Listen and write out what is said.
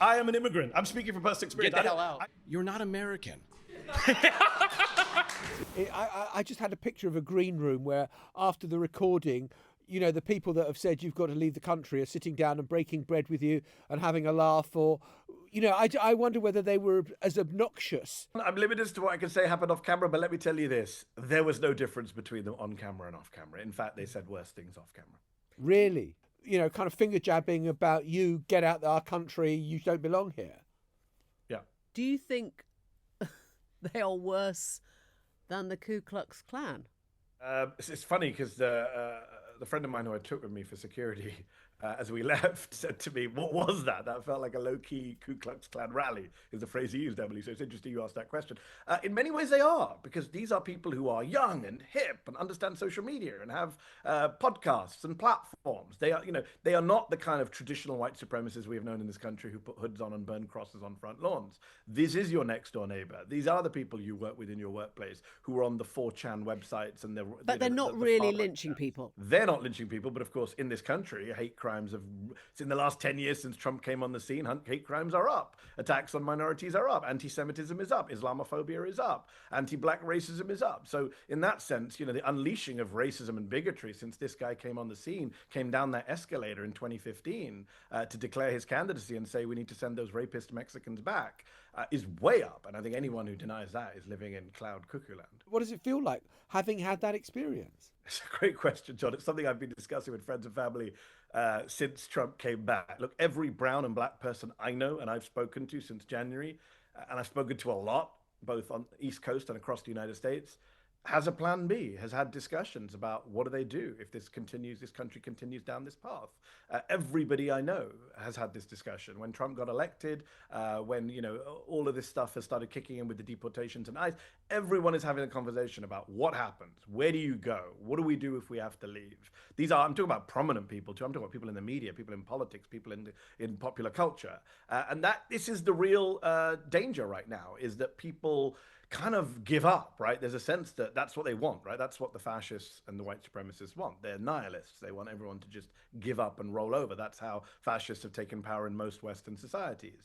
I am an immigrant. I'm speaking from personal experience. Get the hell out. You're not American. I just had a picture of a green room where after the recording, you know, the people that have said you've got to leave the country are sitting down and breaking bread with you and having a laugh, or, you know, I wonder whether they were as obnoxious. I'm limited as to what I can say happened off camera, but let me tell you this. There was no difference between them on camera and off camera. In fact, they said worse things off camera. Really? You know, kind of finger jabbing about you, get out of our country, you don't belong here. Yeah. Do you think they are worse than the Ku Klux Klan? It's funny because the friend of mine who I took with me for security, as we left, said to me, "What was that? That felt like a low-key Ku Klux Klan rally," is the phrase he used, Emily. So it's interesting you asked that question. In many ways they are, because these are people who are young and hip and understand social media and have podcasts and platforms. They are, you know, they are not the kind of traditional white supremacists we have known in this country who put hoods on and burn crosses on front lawns. This is your next door neighbor. These are the people you work with in your workplace who are on the 4chan websites and But they're not really lynching people. They're not lynching people, but of course, in this country, hate crimes have, in the last 10 years since Trump came on the scene, hate crimes are up. Attacks on minorities are up. Anti-Semitism is up. Islamophobia is up. Anti-black racism is up. So in that sense, you know, the unleashing of racism and bigotry since this guy came on the scene, came down that escalator in 2015 to declare his candidacy and say we need to send those rapist Mexicans back, is way up. And I think anyone who denies that is living in cloud cuckoo land. What does it feel like having had that experience? It's a great question, John. It's something I've been discussing with friends and family since Trump came back. Look, every brown and black person I know and I've spoken to since January, and I've spoken to a lot, both on the East Coast and across the United States, has a plan B, has had discussions about what do they do if this country continues down this path. Everybody I know has had this discussion. When Trump got elected, when, you know, all of this stuff has started kicking in with the deportations and ICE, everyone is having a conversation about what happens, where do you go, what do we do if we have to leave? I'm talking about prominent people too. I'm talking about people in the media, people in politics, people in popular culture, and this is the real danger right now, is that people kind of give up, right? There's a sense that that's what they want, right? That's what the fascists and the white supremacists want. They're nihilists. They want everyone to just give up and roll over. That's how fascists have taken power in most Western societies.